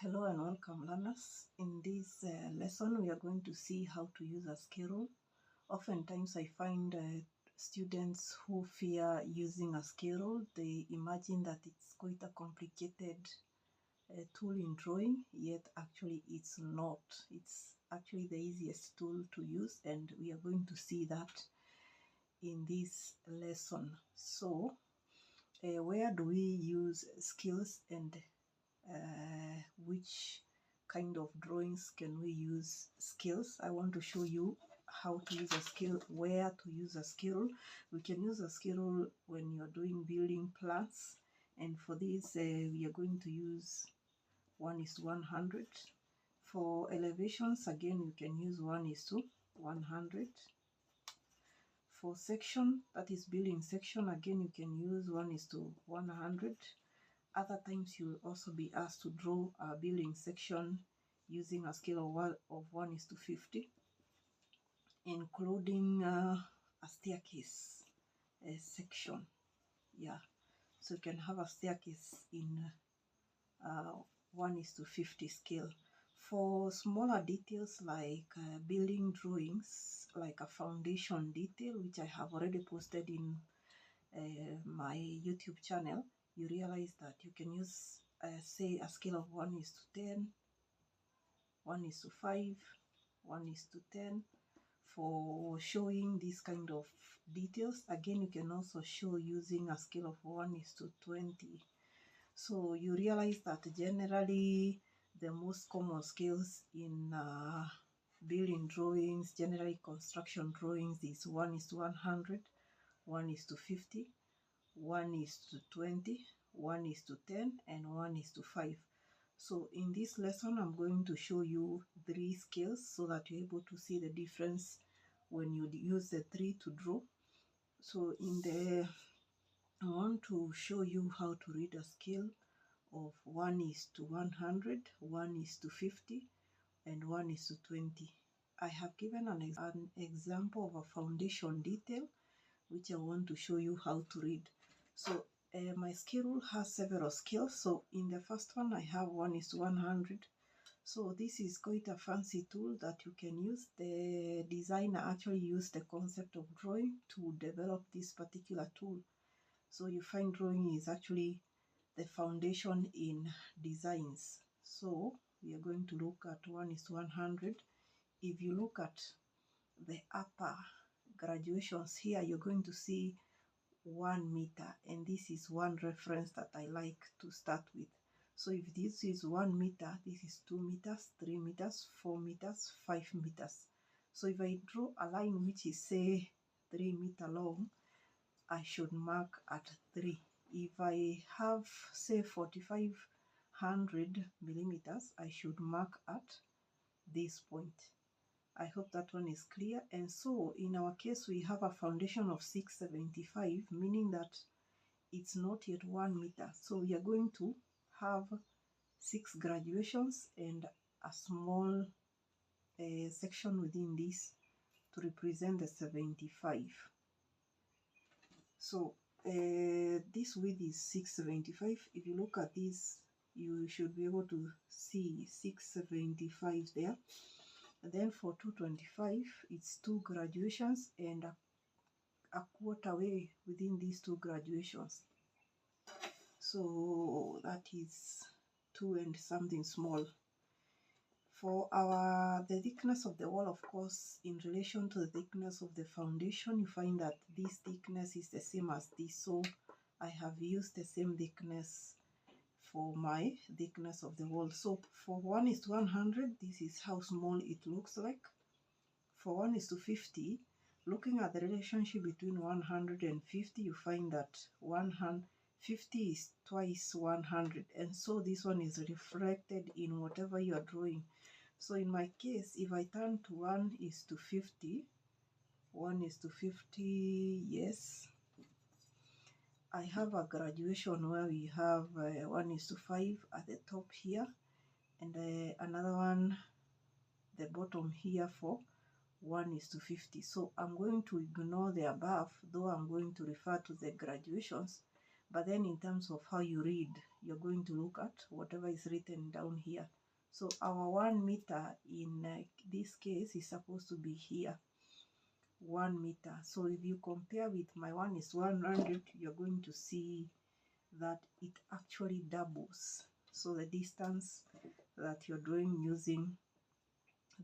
Hello and welcome learners. In this lesson we are going to see how to use a scale rule. Oftentimes I find students who fear using a scale rule. They imagine that it's quite a complicated tool in drawing, yet actually it's not. It's actually the easiest tool to use, and we are going to see that in this lesson. So where do we use skills, and which kind of drawings can we use skills? I want to show you how to use a skill, where to use a skill. We can use a skill when you're doing building plans, and for this we are going to use 1:100. For elevations, again you can use 1:100. For section, that is building section, again you can use 1:100. Other times you will also be asked to draw a building section using a scale of 1:50, including a staircase section. Yeah, so you can have a staircase in 1:50 scale. For smaller details like building drawings, like a foundation detail, which I have already posted in my YouTube channel, you realize that you can use say a scale of 1:10, 1:5, 1:10 for showing this kind of details. Again, you can also show using a scale of 1:20. So you realize that generally the most common scales in building drawings, generally construction drawings, is 1:100, 1:50, 1:20, 1:10, and 1:5. So in this lesson, I'm going to show you 3 scales so that you're able to see the difference when you use the 3 to draw. So I want to show you how to read a scale of 1:100, 1:50, and 1:20. I have given an example of a foundation detail which I want to show you how to read. So my scale rule has several scales. So in the first one I have 1:100. So this is quite a fancy tool that you can use. The designer actually used the concept of drawing to develop this particular tool. So you find drawing is actually the foundation in designs. So we are going to look at 1:100. If you look at the upper graduations here, you're going to see 1 meter, and this is one reference that I like to start with. So if this is 1 meter, this is 2 meters, 3 meters, 4 meters, 5 meters. So if I draw a line which is say 3 meter long, I should mark at 3. If I have say 4500 millimeters, I should mark at this point. I hope that one is clear. And so in our case, we have a foundation of 675, meaning that it's not yet 1 meter. So we are going to have 6 graduations and a small section within this to represent the 75. So this width is 675. If you look at this, you should be able to see 675 there. And then for 225, it's 2 graduations and a quarter way within these 2 graduations. So that is 2 and something small. For the thickness of the wall, of course, in relation to the thickness of the foundation, you find that this thickness is the same as this. So I have used the same thickness for my thickness of the wall. So for 1:100, this is how small it looks like. For 1:50, looking at the relationship between 100 and 50, you find that 150 is twice 100, and so this one is reflected in whatever you are drawing. So in my case, if I turn to 1:50, 1:50, yes, I have a graduation where we have 1:5 at the top here, and another one, the bottom here, for 1:50. So I'm going to ignore the above, though I'm going to refer to the graduations. But then in terms of how you read, you're going to look at whatever is written down here. So our 1 meter in this case is supposed to be here, 1 meter. So if you compare with my one is 100, you're going to see that it actually doubles. So the distance that you're drawing using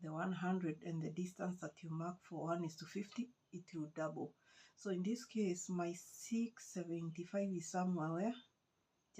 the 100 and the distance that you mark for 1 is to 50, it will double. So in this case, my 675 is somewhere where